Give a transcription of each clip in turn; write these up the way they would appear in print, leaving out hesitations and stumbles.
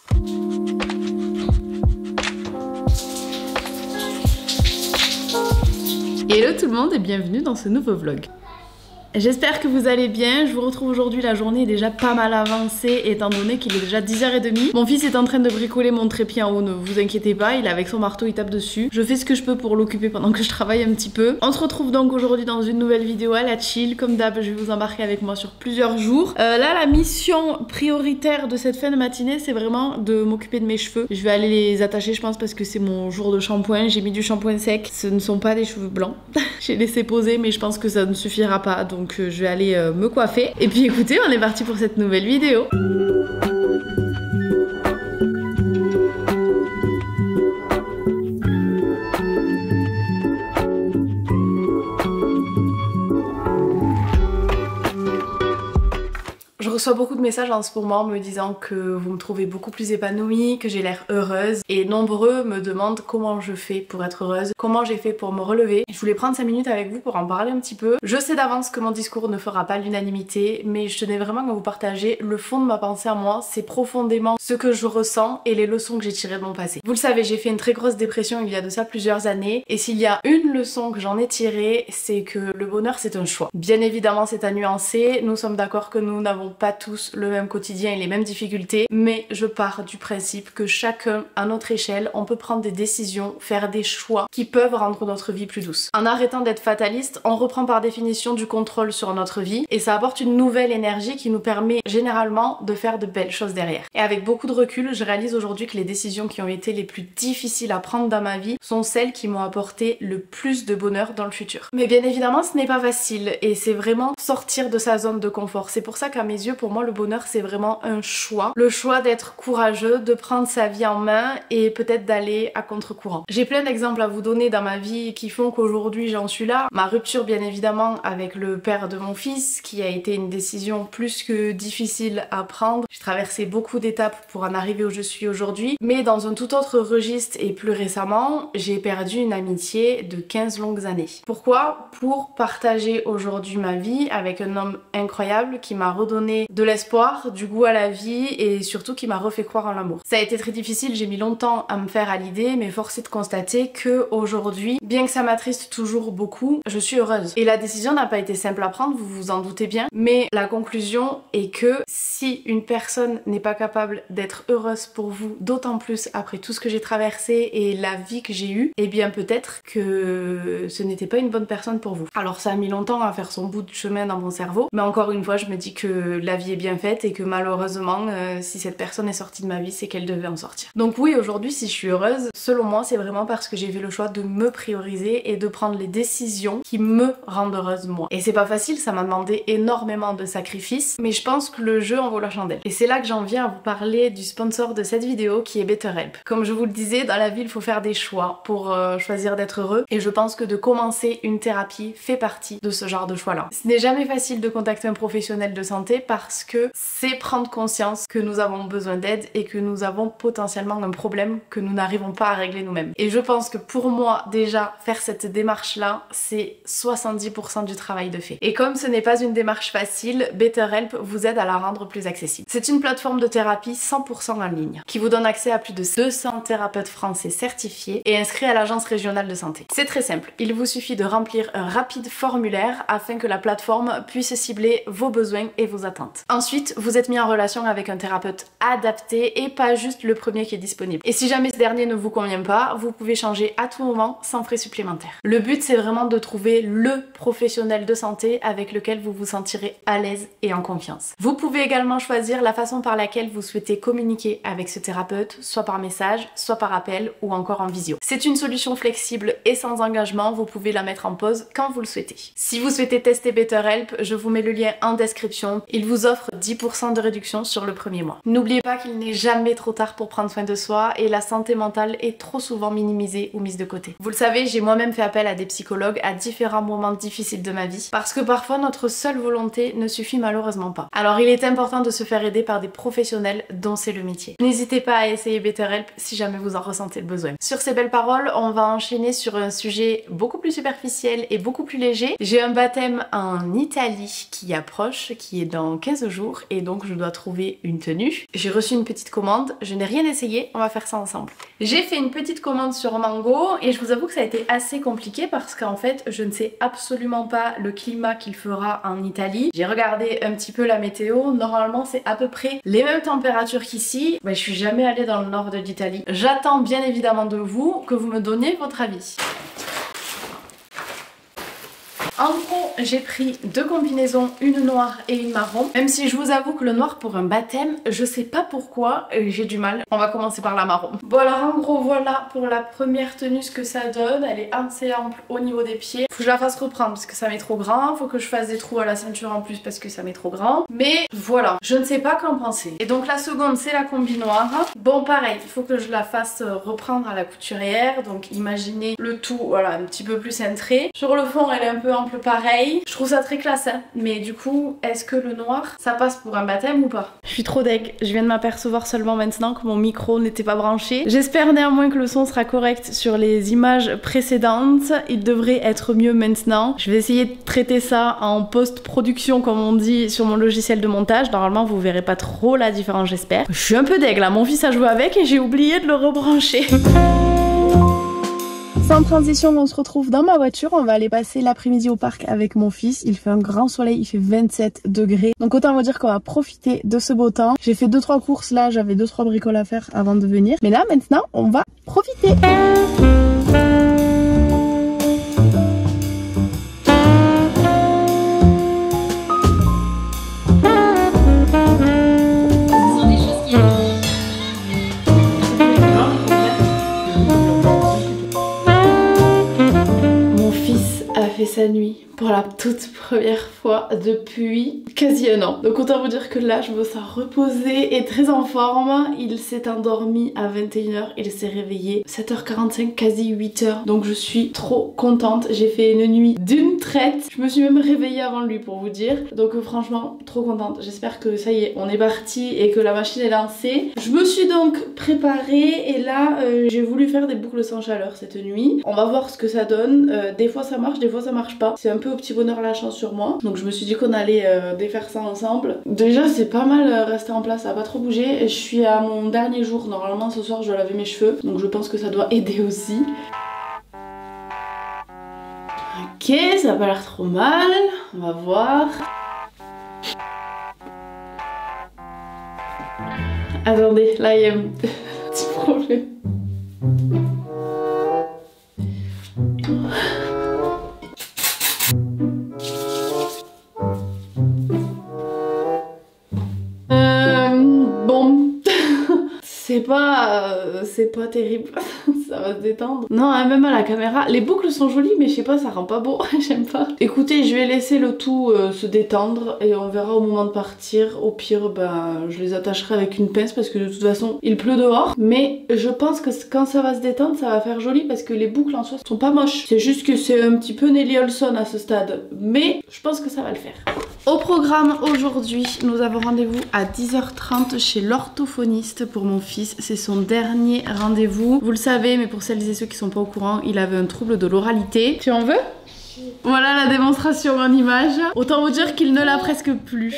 Hello tout le monde et bienvenue dans ce nouveau vlog. J'espère que vous allez bien, je vous retrouve aujourd'hui, la journée est déjà pas mal avancée étant donné qu'il est déjà 10h30. Mon fils est en train de bricoler mon trépied en haut, ne vous inquiétez pas, il est avec son marteau, il tape dessus. Je fais ce que je peux pour l'occuper pendant que je travaille un petit peu. On se retrouve donc aujourd'hui dans une nouvelle vidéo à la chill, comme d'hab je vais vous embarquer avec moi sur plusieurs jours. Là la mission prioritaire de cette fin de matinée c'est vraiment de m'occuper de mes cheveux. Je vais aller les attacher je pense parce que c'est mon jour de shampoing, j'ai mis du shampoing sec, ce ne sont pas des cheveux blancs. J'ai laissé poser mais je pense que ça ne suffira pas donc je vais aller me coiffer. Et puis écoutez, on est parti pour cette nouvelle vidéo. Je reçois beaucoup de messages en ce moment me disant que vous me trouvez beaucoup plus épanouie, que j'ai l'air heureuse et nombreux me demandent comment je fais pour être heureuse, comment j'ai fait pour me relever. Je voulais prendre 5 minutes avec vous pour en parler un petit peu. Je sais d'avance que mon discours ne fera pas l'unanimité mais je tenais vraiment à vous partager le fond de ma pensée à moi, c'est profondément ce que je ressens et les leçons que j'ai tirées de mon passé. Vous le savez, j'ai fait une très grosse dépression il y a de ça plusieurs années et s'il y a une leçon que j'en ai tirée, c'est que le bonheur c'est un choix. Bien évidemment c'est à nuancer, nous sommes d'accord que nous n'avons pas tous le même quotidien et les mêmes difficultés, mais je pars du principe que chacun à notre échelle on peut prendre des décisions, faire des choix qui peuvent rendre notre vie plus douce. En arrêtant d'être fataliste, on reprend par définition du contrôle sur notre vie et ça apporte une nouvelle énergie qui nous permet généralement de faire de belles choses derrière. Et avec beaucoup de recul, je réalise aujourd'hui que les décisions qui ont été les plus difficiles à prendre dans ma vie sont celles qui m'ont apporté le plus de bonheur dans le futur. Mais bien évidemment ce n'est pas facile et c'est vraiment sortir de sa zone de confort. C'est pour ça qu'à mes yeux, pour moi le bonheur c'est vraiment un choix. Le choix d'être courageux, de prendre sa vie en main et peut-être d'aller à contre-courant. J'ai plein d'exemples à vous donner dans ma vie qui font qu'aujourd'hui j'en suis là. Ma rupture bien évidemment avec le père de mon fils qui a été une décision plus que difficile à prendre. J'ai traversé beaucoup d'étapes pour en arriver où je suis aujourd'hui. Mais dans un tout autre registre et plus récemment, j'ai perdu une amitié de 15 longues années. Pourquoi? Pour partager aujourd'hui ma vie avec un homme incroyable qui m'a redonné de l'espoir, du goût à la vie et surtout qui m'a refait croire en l'amour. Ça a été très difficile, j'ai mis longtemps à me faire à l'idée, mais force est de constater que aujourd'hui, bien que ça m'attriste toujours beaucoup, je suis heureuse. Et la décision n'a pas été simple à prendre, vous vous en doutez bien, mais la conclusion est que si une personne n'est pas capable d'être heureuse pour vous, d'autant plus après tout ce que j'ai traversé et la vie que j'ai eue, eh bien peut-être que ce n'était pas une bonne personne pour vous. Alors ça a mis longtemps à faire son bout de chemin dans mon cerveau, mais encore une fois je me dis que la vie est bien faite et que malheureusement si cette personne est sortie de ma vie c'est qu'elle devait en sortir. Donc oui, aujourd'hui si je suis heureuse, selon moi c'est vraiment parce que j'ai fait le choix de me prioriser et de prendre les décisions qui me rendent heureuse moi. Et c'est pas facile, ça m'a demandé énormément de sacrifices, mais je pense que le jeu en vaut la chandelle. Et c'est là que j'en viens à vous parler du sponsor de cette vidéo qui est BetterHelp. Comme je vous le disais, dans la vie il faut faire des choix pour choisir d'être heureux et je pense que de commencer une thérapie fait partie de ce genre de choix là. Ce n'est jamais facile de contacter un professionnel de santé parce que c'est prendre conscience que nous avons besoin d'aide et que nous avons potentiellement un problème que nous n'arrivons pas à régler nous-mêmes. Et je pense que pour moi déjà faire cette démarche là c'est 70% du travail de fait. Et comme ce n'est pas une démarche facile, BetterHelp vous aide à la rendre plus accessible. C'est une plateforme de thérapie 100% en ligne qui vous donne accès à plus de 200 thérapeutes français certifiés et inscrits à l'agence régionale de santé. C'est très simple, il vous suffit de remplir un rapide formulaire afin que la plateforme puisse cibler vos besoins et vos attentes. Ensuite, vous êtes mis en relation avec un thérapeute adapté et pas juste le premier qui est disponible. Et si jamais ce dernier ne vous convient pas, vous pouvez changer à tout moment sans frais supplémentaires. Le but c'est vraiment de trouver le professionnel de santé avec lequel vous vous sentirez à l'aise et en confiance. Vous pouvez également choisir la façon par laquelle vous souhaitez communiquer avec ce thérapeute, soit par message, soit par appel ou encore en visio. C'est une solution flexible et sans engagement, vous pouvez la mettre en pause quand vous le souhaitez. Si vous souhaitez tester BetterHelp, je vous mets le lien en description. Il vous offre 10% de réduction sur le premier mois. N'oubliez pas qu'il n'est jamais trop tard pour prendre soin de soi et la santé mentale est trop souvent minimisée ou mise de côté. Vous le savez, j'ai moi-même fait appel à des psychologues à différents moments difficiles de ma vie parce que parfois notre seule volonté ne suffit malheureusement pas. Alors il est important de se faire aider par des professionnels dont c'est le métier. N'hésitez pas à essayer BetterHelp si jamais vous en ressentez le besoin. Sur ces belles paroles, on va enchaîner sur un sujet beaucoup plus superficiel et beaucoup plus léger. J'ai un baptême en Italie qui approche, qui est dans 15 15 jours et donc je dois trouver une tenue. J'ai reçu une petite commande, je n'ai rien essayé, on va faire ça ensemble. J'ai fait une petite commande sur Mango et je vous avoue que ça a été assez compliqué parce qu'en fait je ne sais absolument pas le climat qu'il fera en Italie. J'ai regardé un petit peu la météo, normalement c'est à peu près les mêmes températures qu'ici. Je suis jamais allée dans le nord de l'Italie. J'attends bien évidemment de vous que vous me donniez votre avis. En gros, j'ai pris 2 combinaisons, une noire et une marron. Même si je vous avoue que le noir pour un baptême, je sais pas pourquoi, j'ai du mal. On va commencer par la marron. Bon alors en gros voilà pour la première tenue ce que ça donne. Elle est assez ample au niveau des pieds. Faut que je la fasse reprendre parce que ça m'est trop grand. Faut que je fasse des trous à la ceinture en plus parce que ça m'est trop grand. Mais voilà, je ne sais pas qu'en penser. Et donc la seconde c'est la combi noire. Bon pareil, il faut que je la fasse reprendre à la couturière. Donc imaginez le tout, voilà, un petit peu plus cintré. Sur le fond elle est un peu ample pareil. Je trouve ça très classe hein. Mais du coup, est-ce que le noir, ça passe pour un baptême ou pas? Je suis trop deg. Je viens de m'apercevoir seulement maintenant que mon micro n'était pas branché. J'espère néanmoins que le son sera correct sur les images précédentes. Il devrait être mieux maintenant. Je vais essayer de traiter ça en post-production comme on dit sur mon logiciel de montage. Normalement, vous verrez pas trop la différence, j'espère. Je suis un peu deg là. Mon fils a joué avec et j'ai oublié de le rebrancher. Sans transition, on se retrouve dans ma voiture. On va aller passer l'après-midi au parc avec mon fils. Il fait un grand soleil, il fait 27 degrés. Donc autant vous dire qu'on va profiter de ce beau temps. J'ai fait 2-3 courses là, j'avais 2-3 bricoles à faire avant de venir. Mais là maintenant, on va profiter. Sa nuit pour la toute première fois depuis quasi un an. Donc autant vous dire que là je me sens reposée et très en forme. Il s'est endormi à 21h, il s'est réveillé 7h45, quasi 8h. Donc je suis trop contente. J'ai fait une nuit d'une traite. Je me suis même réveillée avant lui pour vous dire. Donc franchement trop contente. J'espère que ça y est, on est parti et que la machine est lancée. Je me suis donc préparée et là j'ai voulu faire des boucles sans chaleur cette nuit. On va voir ce que ça donne. Des fois ça marche, des fois ça marche pas. C'est un peu au petit bonheur la chance sur moi. Donc je me suis dit qu'on allait défaire ça ensemble. Déjà c'est pas mal resté en place, ça a pas trop bougé. Je suis à mon dernier jour. Normalement ce soir je dois laver mes cheveux. Donc je pense que ça doit aider aussi. Ok, ça a pas l'air trop mal. On va voir. Attendez, là il y a un petit problème. C'est pas terrible. Ça va se détendre. Non, hein, même à la caméra, les boucles sont jolies mais je sais pas, ça rend pas beau. J'aime pas. Écoutez, je vais laisser le tout se détendre et on verra au moment de partir. Au pire, ben, je les attacherai avec une pince parce que de toute façon, il pleut dehors. Mais je pense que quand ça va se détendre, ça va faire joli parce que les boucles en soi sont pas moches. C'est juste que c'est un petit peu Nelly Olson à ce stade. Mais je pense que ça va le faire. Au programme aujourd'hui, nous avons rendez-vous à 10h30 chez l'orthophoniste pour mon fils. C'est son dernier rendez-vous. Vous le savez, mais pour celles et ceux qui sont pas au courant, il avait un trouble de l'oralité. Tu en veux? Voilà la démonstration en image. Autant vous dire qu'il ne l'a presque plus.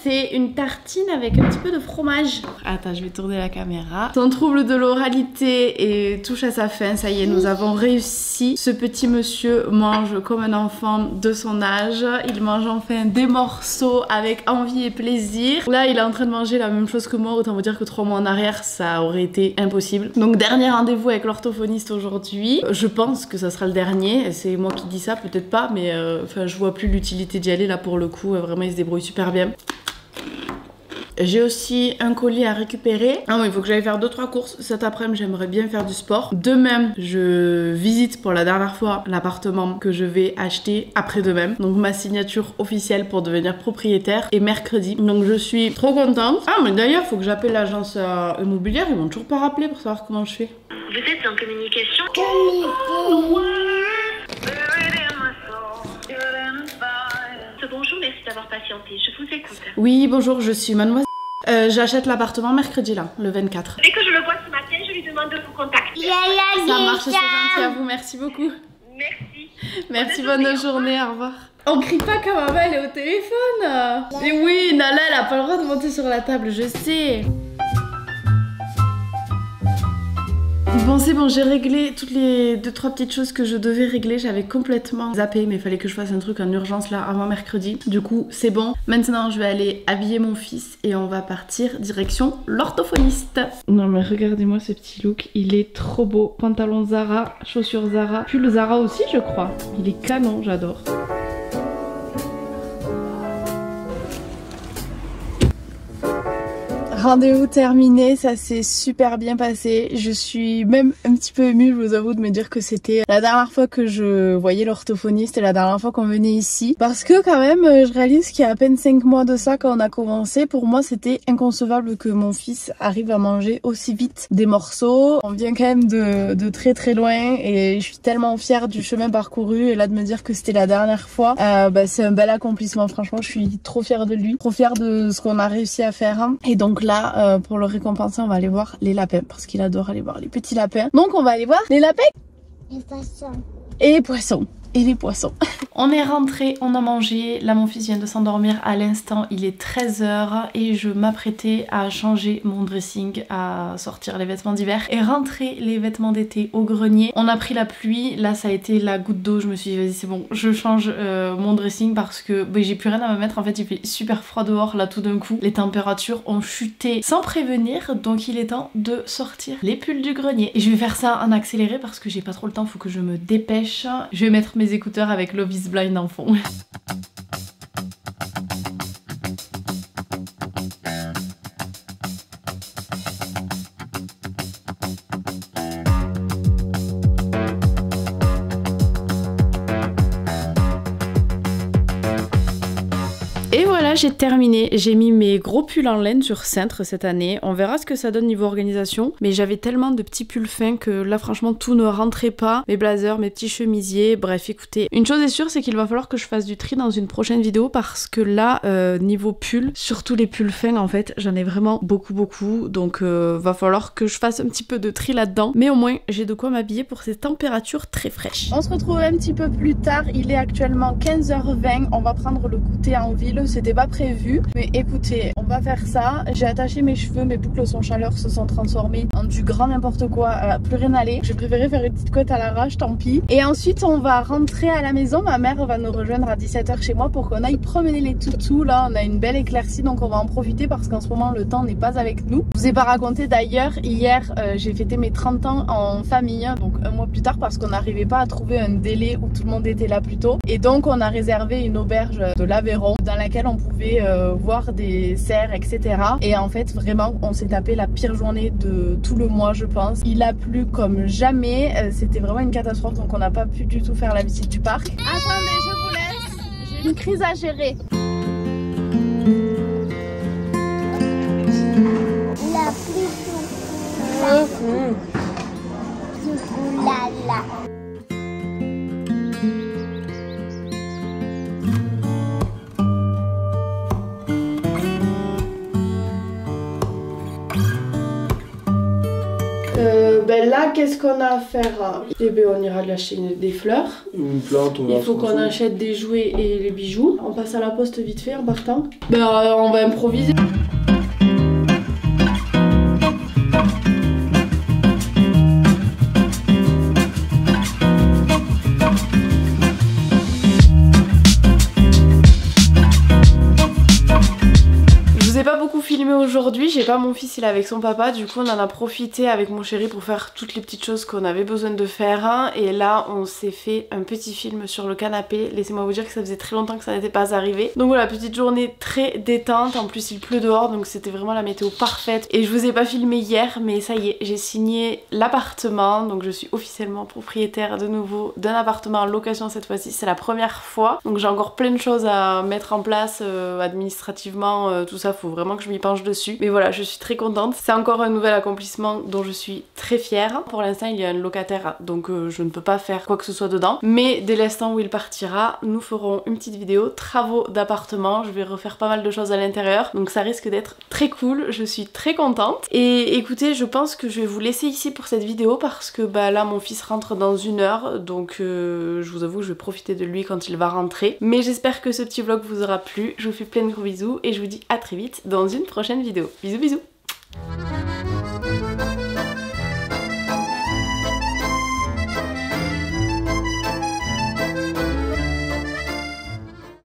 C'est une tartine avec un petit peu de fromage. Attends, je vais tourner la caméra. Son trouble de l'oralité touche à sa fin. Ça y est, nous avons réussi. Ce petit monsieur mange comme un enfant de son âge. Il mange enfin des morceaux avec envie et plaisir. Là, il est en train de manger la même chose que moi. Autant vous dire que 3 mois en arrière, ça aurait été impossible. Donc, dernier rendez-vous avec l'orthophoniste aujourd'hui. Je pense que ça sera le dernier. C'est moi qui dis ça, peut-être pas. Mais enfin, je vois plus l'utilité d'y aller là pour le coup. Vraiment, il se débrouille super bien. J'ai aussi un colis à récupérer. Ah oui, il faut que j'aille faire 2-3 courses. Cet après-midi, j'aimerais bien faire du sport. Demain, je visite pour la dernière fois l'appartement que je vais acheter après-demain. Donc ma signature officielle pour devenir propriétaire est mercredi. Donc je suis trop contente. Ah mais d'ailleurs, il faut que j'appelle l'agence immobilière. Ils m'ont toujours pas rappelé pour savoir comment je fais. Vous êtes en communication. Bonjour, merci d'avoir patienté. Je vous écoute. Oui, bonjour, je suis mademoiselle. J'achète l'appartement mercredi là, le 24. Dès que je le vois ce matin, je lui demande de vous contacter. Ça marche, c'est gentil à vous, merci beaucoup. Merci. Merci, bonne journée, au revoir. On crie pas quand maman elle est au téléphone. Mais oui, Nala elle a pas le droit de monter sur la table, je sais. Bon c'est bon, j'ai réglé toutes les 2-3 petites choses que je devais régler. J'avais complètement zappé mais il fallait que je fasse un truc en urgence là avant mercredi. Du coup c'est bon. Maintenant je vais aller habiller mon fils et on va partir direction l'orthophoniste. Non mais regardez-moi ce petit look, il est trop beau. Pantalon Zara, chaussures Zara, pull Zara aussi je crois. Il est canon, j'adore. Rendez-vous terminé, ça s'est super bien passé. Je suis même un petit peu émue, je vous avoue, de me dire que c'était la dernière fois que je voyais l'orthophoniste et la dernière fois qu'on venait ici. Parce que quand même, je réalise qu'il y a à peine 5 mois de ça quand on a commencé. Pour moi, c'était inconcevable que mon fils arrive à manger aussi vite des morceaux. On vient quand même de très très loin et je suis tellement fière du chemin parcouru. Et là, de me dire que c'était la dernière fois, c'est un bel accomplissement. Franchement, je suis trop fière de lui, trop fière de ce qu'on a réussi à faire. Et donc là, pour le récompenser, on va aller voir les lapins parce qu'il adore aller voir les petits lapins. Donc on va aller voir les lapins, les poissons et les poissons. Et les poissons. On est rentré, on a mangé. Là mon fils vient de s'endormir à l'instant, il est 13 h et je m'apprêtais à changer mon dressing, à sortir les vêtements d'hiver et rentrer les vêtements d'été au grenier. On a pris la pluie, là ça a été la goutte d'eau, je me suis dit vas-y c'est bon, je change mon dressing parce que j'ai plus rien à me mettre. En fait il fait super froid dehors là tout d'un coup, les températures ont chuté sans prévenir, donc il est temps de sortir les pulls du grenier. Et je vais faire ça en accéléré parce que j'ai pas trop le temps, faut que je me dépêche. Je vais mettre mes écouteurs avec Love is Blind en fond. Et voilà, j'ai terminé. J'ai mis mes gros pulls en laine sur cintre cette année. On verra ce que ça donne niveau organisation. Mais j'avais tellement de petits pulls fins que là, franchement, tout ne rentrait pas. Mes blazers, mes petits chemisiers. Bref, écoutez. Une chose est sûre, c'est qu'il va falloir que je fasse du tri dans une prochaine vidéo parce que là, niveau pull, surtout les pulls fins, en fait, j'en ai vraiment beaucoup. Donc, va falloir que je fasse un petit peu de tri là-dedans. Mais au moins, j'ai de quoi m'habiller pour ces températures très fraîches. On se retrouve un petit peu plus tard. Il est actuellement 15 h 20. On va prendre le goûter en ville. C'était pas prévu, mais écoutez, on va faire ça. J'ai attaché mes cheveux, mes boucles sans chaleur se sont transformées en du grand n'importe quoi, plus rien aller. J'ai préféré faire une petite couette à l'arrache, tant pis. Et ensuite on va rentrer à la maison. Ma mère va nous rejoindre à 17 h chez moi pour qu'on aille promener les toutous. Là on a une belle éclaircie, donc on va en profiter parce qu'en ce moment le temps n'est pas avec nous. Je vous ai pas raconté d'ailleurs, hier j'ai fêté mes 30 ans en famille, donc un mois plus tard parce qu'on n'arrivait pas à trouver un délai où tout le monde était là plus tôt. Et donc on a réservé une auberge de l'Aveyron dans laquelle on pouvait voir des cerfs, etc. Et en fait vraiment on s'est tapé la pire journée de tout le mois je pense. Il a plu comme jamais, c'était vraiment une catastrophe, donc on n'a pas pu du tout faire la visite du parc. Attendez, je vous laisse, j'ai une crise à gérer. La pluie du coup là. Là, qu'est-ce qu'on a à faire? Eh bien, on ira lâcher des fleurs. Une plante, on va. Il faut qu'on achète des jouets et les bijoux. On passe à la poste vite fait en partant. On va improviser. Aujourd'hui, j'ai pas mon fils, il est avec son papa, du coup on en a profité avec mon chéri pour faire toutes les petites choses qu'on avait besoin de faire. Et là on s'est fait un petit film sur le canapé. Laissez-moi vous dire que ça faisait très longtemps que ça n'était pas arrivé. Donc voilà, petite journée très détente, en plus il pleut dehors donc c'était vraiment la météo parfaite. Et je vous ai pas filmé hier mais ça y est, j'ai signé l'appartement, donc je suis officiellement propriétaire de nouveau d'un appartement en location cette fois-ci, c'est la première fois. Donc j'ai encore plein de choses à mettre en place administrativement, tout ça, faut vraiment que je m'y penche dessus. dessus. Mais voilà, je suis très contente. C'est encore un nouvel accomplissement dont je suis très fière. Pour l'instant, il y a un locataire, donc je ne peux pas faire quoi que ce soit dedans. Mais dès l'instant où il partira, nous ferons une petite vidéo travaux d'appartement. Je vais refaire pas mal de choses à l'intérieur, donc ça risque d'être très cool. Je suis très contente. Et écoutez, je pense que je vais vous laisser ici pour cette vidéo parce que bah là, mon fils rentre dans 1 heure, donc je vous avoue que je vais profiter de lui quand il va rentrer. Mais j'espère que ce petit vlog vous aura plu. Je vous fais plein de gros bisous et je vous dis à très vite dans une prochaine vidéo. Bisous bisous.